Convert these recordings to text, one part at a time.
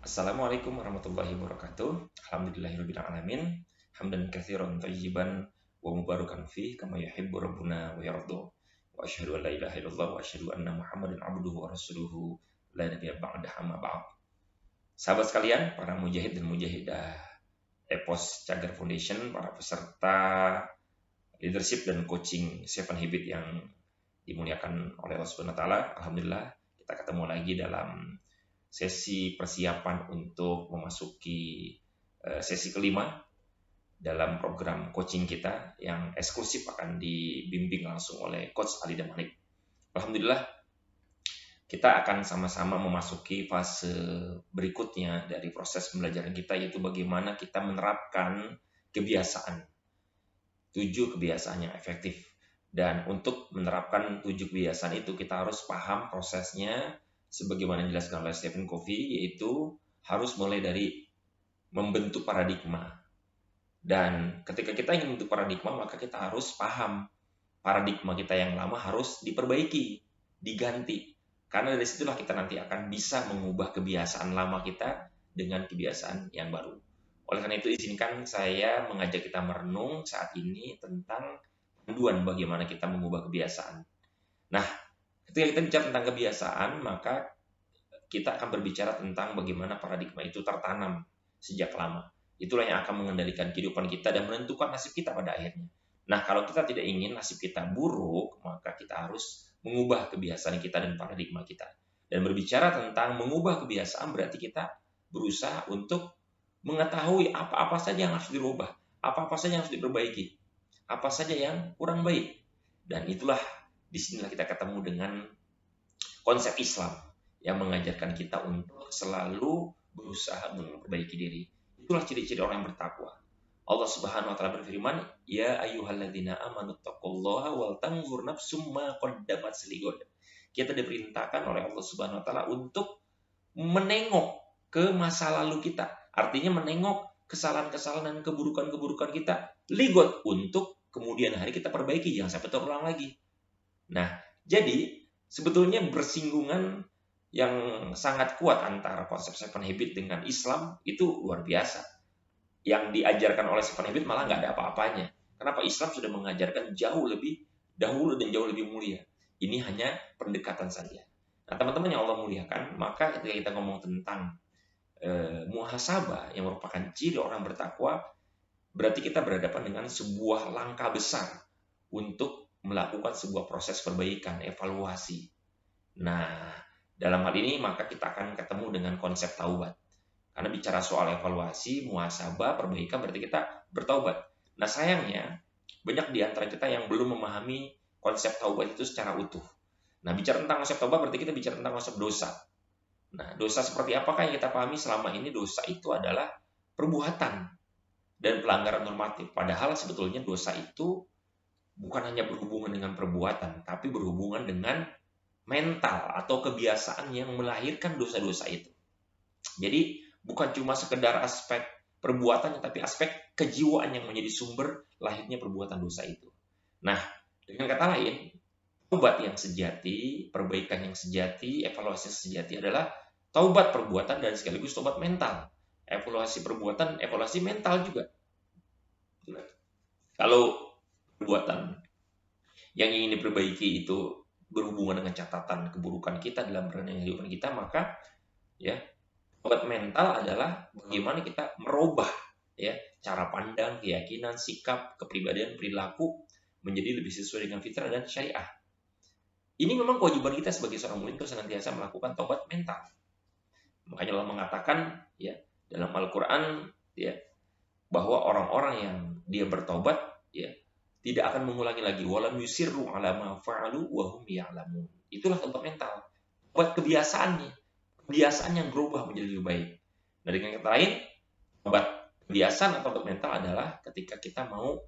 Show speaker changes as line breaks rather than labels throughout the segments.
Assalamualaikum warahmatullahi wabarakatuh. Alhamdulillahirabbil alamin. Hamdan katsiran thayyiban wa mubarakan fi kama yuhibbu rabbuna wa yarda. Wa asyhadu an la ilaha illallah wa asyhadu anna Muhammadan abduhu wa rasuluhu la nabiyya ba'dahu amma ba'd. Sahabat sekalian, para mujahid dan mujahidah Epos Cagar Foundation, para peserta leadership dan coaching Seven Habit yang dimuliakan oleh Allah Subhanahu wa taala. Alhamdulillah kita ketemu lagi dalam sesi persiapan untuk memasuki sesi kelima dalam program coaching kita yang eksklusif akan dibimbing langsung oleh Coach Ali Damanik. Alhamdulillah kita akan sama-sama memasuki fase berikutnya dari proses pembelajaran kita, yaitu bagaimana kita menerapkan kebiasaan, 7 kebiasaan yang efektif. Dan untuk menerapkan 7 kebiasaan itu kita harus paham prosesnya sebagaimana dijelaskan oleh Stephen Covey, yaitu harus mulai dari membentuk paradigma. Dan ketika kita ingin membentuk paradigma, maka kita harus paham paradigma kita yang lama harus diperbaiki, diganti. Karena dari situlah kita nanti akan bisa mengubah kebiasaan lama kita dengan kebiasaan yang baru. Oleh karena itu, izinkan saya mengajak kita merenung saat ini tentang panduan bagaimana kita mengubah kebiasaan. Nah, ketika kita bicara tentang kebiasaan, maka kita akan berbicara tentang bagaimana paradigma itu tertanam sejak lama. Itulah yang akan mengendalikan kehidupan kita dan menentukan nasib kita pada akhirnya. Nah, kalau kita tidak ingin nasib kita buruk, maka kita harus mengubah kebiasaan kita dan paradigma kita. Dan berbicara tentang mengubah kebiasaan berarti kita berusaha untuk mengetahui apa-apa saja yang harus dirubah, apa-apa saja yang harus diperbaiki, apa saja yang kurang baik. Dan itulah disinilah kita ketemu dengan konsep Islam yang mengajarkan kita untuk selalu berusaha memperbaiki diri. Itulah ciri-ciri orang yang bertakwa. Allah Subhanahu wa taala berfirman, "Ya ayyuhalladzina amanu taqullaha wal tanzur nafsum ma qaddamat lighad." Kita diperintahkan oleh Allah Subhanahu wa taala untuk menengok ke masa lalu kita. Artinya menengok kesalahan-kesalahan dan keburukan-keburukan kita ligot untuk kemudian hari kita perbaiki, jangan sampai terulang lagi. Nah, jadi sebetulnya bersinggungan yang sangat kuat antara konsep Seven Habit dengan Islam itu luar biasa. Yang diajarkan oleh Seven Habit malah nggak ada apa-apanya. Kenapa? Islam sudah mengajarkan jauh lebih dahulu dan jauh lebih mulia. Ini hanya pendekatan saja. Nah, teman-teman yang Allah muliakan, maka ketika kita ngomong tentang muhasabah yang merupakan ciri orang bertakwa, berarti kita berhadapan dengan sebuah langkah besar untuk melakukan sebuah proses perbaikan, evaluasi. Nah, dalam hal ini maka kita akan ketemu dengan konsep taubat. Karena bicara soal evaluasi, muhasabah, perbaikan berarti kita bertaubat. Nah, sayangnya banyak di antara kita yang belum memahami konsep taubat itu secara utuh. Nah, bicara tentang konsep taubat berarti kita bicara tentang konsep dosa. Nah, dosa seperti apakah yang kita pahami selama ini? Dosa itu adalah perbuatan dan pelanggaran normatif. Padahal sebetulnya dosa itu bukan hanya berhubungan dengan perbuatan, tapi berhubungan dengan mental atau kebiasaan yang melahirkan dosa-dosa itu. Jadi bukan cuma sekedar aspek perbuatan, tapi aspek kejiwaan yang menjadi sumber lahirnya perbuatan dosa itu. Nah, dengan kata lain, taubat yang sejati, perbaikan yang sejati, evaluasi yang sejati adalah taubat perbuatan dan sekaligus taubat mental. Evaluasi perbuatan, evaluasi mental juga. Kalau perbuatan yang ingin diperbaiki itu berhubungan dengan catatan keburukan kita dalam perjalanan kehidupan kita, maka ya taubat mental adalah bagaimana kita merubah ya cara pandang, keyakinan, sikap, kepribadian, perilaku menjadi lebih sesuai dengan fitrah dan syariah. Ini memang kewajiban kita sebagai seorang muslim untuk senantiasa melakukan taubat mental. Makanya Allah mengatakan ya dalam Al-Qur'an ya bahwa orang-orang yang dia bertaubat ya tidak akan mengulangi lagi, walam yusirru ala ma fa'alu wa hum ya'lamun. Itulah taubat mental. Buat kebiasaannya, kebiasaan yang berubah menjadi lebih baik. Nah, dengan kata lain, taubat kebiasaan atau taubat mental adalah ketika kita mau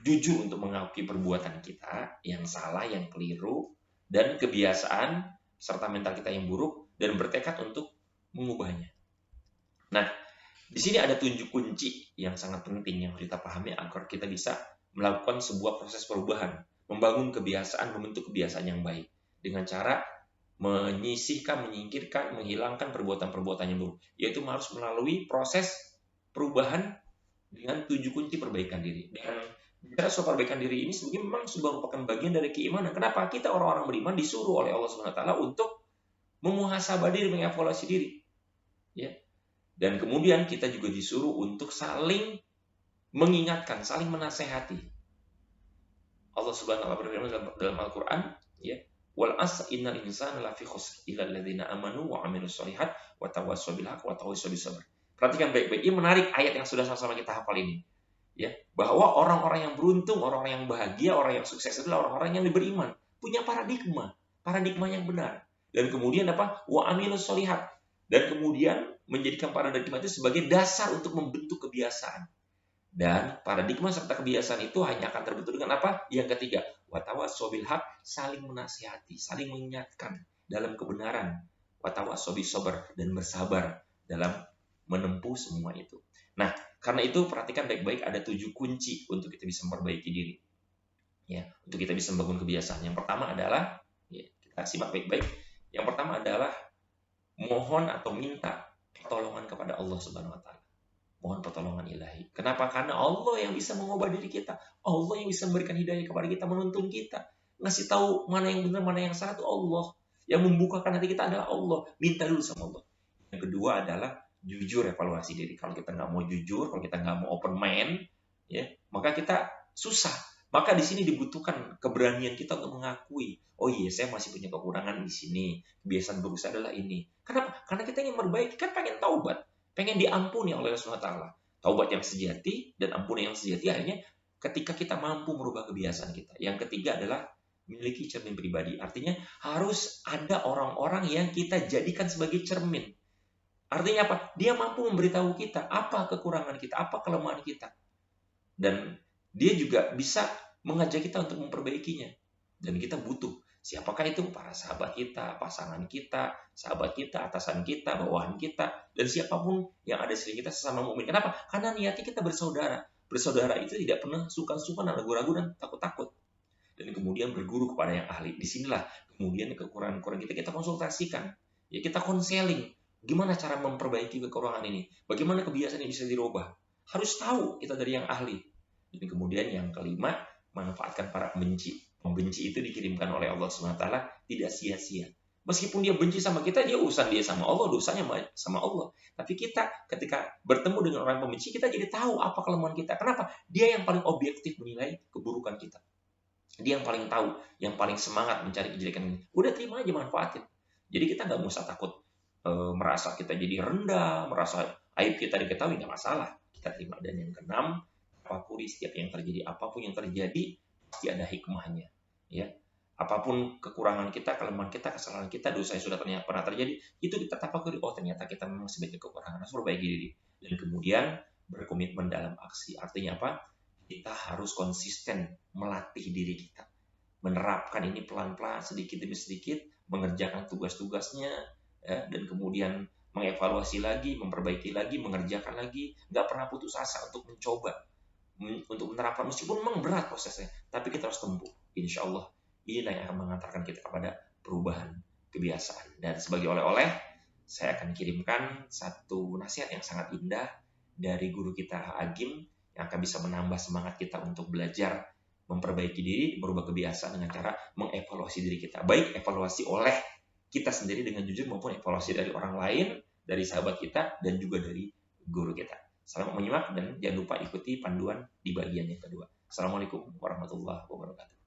jujur untuk mengakui perbuatan kita yang salah, yang keliru, dan kebiasaan serta mental kita yang buruk, dan bertekad untuk mengubahnya. Nah, di sini ada 7 kunci yang sangat penting yang kita pahami agar kita bisa melakukan sebuah proses perubahan, membangun kebiasaan, membentuk kebiasaan yang baik dengan cara menyisihkan, menyingkirkan, menghilangkan perbuatan-perbuatan yang buruk. Yaitu harus melalui proses perubahan dengan 7 kunci perbaikan diri. Dan bicara soal perbaikan diri ini sebenarnya memang sudah merupakan bagian dari keimanan. Kenapa? Kita orang-orang beriman disuruh oleh Allah SWT untuk memuhasabah diri, mengevaluasi diri. Ya. Dan kemudian kita juga disuruh untuk saling mengingatkan, saling menasehati. Allah Subhanahu wa taala berfirman dalam Al-Qur'an, ya, wal asr innal insana lafi khusr illa alladziina amanu wa 'amilus shalihat wa tawassaw bil haqq wa tawassaw bis sabr. Perhatikan baik-baik, ini menarik ayat yang sudah sama-sama kita hafal ini. Ya, bahwa orang-orang yang beruntung, orang-orang yang bahagia, orang yang sukses adalah orang-orang yang beriman, punya paradigma yang benar. Dan kemudian apa? Wa 'amilus shalihat. Dan kemudian menjadikan paradigma itu sebagai dasar untuk membentuk kebiasaan. Dan paradigma serta kebiasaan itu hanya akan terbentuk dengan apa? Yang ketiga, watawassaw bil haq, saling menasihati, saling mengingatkan dalam kebenaran. Watawassaw bis sabr, dan bersabar dalam menempuh semua itu. Nah, karena itu perhatikan baik-baik, ada 7 kunci untuk kita bisa memperbaiki diri. Ya, untuk kita bisa membangun kebiasaan. Yang pertama adalah, ya, kita simak baik-baik. Yang pertama adalah mohon atau minta pertolongan kepada Allah Subhanahu wa taala. Mohon pertolongan ilahi. Kenapa? Karena Allah yang bisa mengubah diri kita. Allah yang bisa memberikan hidayah kepada kita, menuntun kita. Ngasih tahu mana yang benar, mana yang salah itu Allah. Yang membukakan hati kita adalah Allah. Minta dulu sama Allah. Yang kedua adalah jujur evaluasi diri. Kalau kita nggak mau jujur, kalau kita nggak mau open mind, ya, maka kita susah. Maka di sini dibutuhkan keberanian kita untuk mengakui, oh iya, saya masih punya kekurangan di sini. Kebiasaan buruk saya adalah ini. Kenapa? Karena kita ingin memperbaiki, kan pengen taubat. Pengen diampuni oleh Allah SWT. Taubat yang sejati dan ampuni yang sejati akhirnya ketika kita mampu merubah kebiasaan kita. Yang ketiga adalah memiliki cermin pribadi. Artinya harus ada orang-orang yang kita jadikan sebagai cermin. Artinya apa? Dia mampu memberitahu kita apa kekurangan kita, apa kelemahan kita. Dan dia juga bisa mengajak kita untuk memperbaikinya. Dan kita butuh. Siapakah itu? Para sahabat kita, pasangan kita, sahabat kita, atasan kita, bawahan kita, dan siapapun yang ada di sekitar kita sesama mukmin. Kenapa? Karena niatnya kita bersaudara. Bersaudara itu tidak pernah sungkan-sungkan, ragu-ragu, dan takut-takut. Dan kemudian berguru kepada yang ahli. Disinilah kemudian kekurangan-kekurangan kita konsultasikan. Ya, kita konseling. Gimana cara memperbaiki kekurangan ini? Bagaimana kebiasaan yang bisa dirubah? Harus tahu kita dari yang ahli. Dan kemudian yang kelima, manfaatkan para pembenci. Membenci itu dikirimkan oleh Allah SWT tidak sia-sia. Meskipun dia benci sama kita, dia urusan dia sama Allah, dosanya sama Allah. Tapi kita ketika bertemu dengan orang pembenci, kita jadi tahu apa kelemahan kita. Kenapa? Dia yang paling objektif menilai keburukan kita. Dia yang paling tahu, yang paling semangat mencari kejelekan ini. Udah terima aja, manfaatin. Jadi kita nggak usah takut merasa kita jadi rendah, merasa aib kita diketahui, nggak masalah. Kita terima. Dan yang keenam, apapun setiap yang terjadi, apapun yang terjadi, pasti ada hikmahnya, ya. Apapun kekurangan kita, kelemahan kita, kesalahan kita, dosa yang sudah pernah terjadi, itu kita tafakuri, oh ternyata kita memang sebagai kekurangan, harus perbaiki diri. Dan kemudian berkomitmen dalam aksi. Artinya apa? Kita harus konsisten melatih diri kita, menerapkan ini pelan-pelan, sedikit demi sedikit, mengerjakan tugas-tugasnya, ya, dan kemudian mengevaluasi lagi, memperbaiki lagi, mengerjakan lagi, nggak pernah putus asa untuk mencoba, untuk menerapkan, meskipun memang berat prosesnya, tapi kita harus tempuh. Insya Allah inilah yang akan mengantarkan kita kepada perubahan kebiasaan. Dan sebagai oleh-oleh, saya akan kirimkan satu nasihat yang sangat indah dari guru kita Agim, yang akan bisa menambah semangat kita untuk belajar memperbaiki diri, merubah kebiasaan dengan cara mengevaluasi diri kita. Baik evaluasi oleh kita sendiri dengan jujur, maupun evaluasi dari orang lain, dari sahabat kita, dan juga dari guru kita. Selamat menyimak dan jangan lupa ikuti panduan di bagian yang kedua. Assalamualaikum warahmatullahi wabarakatuh.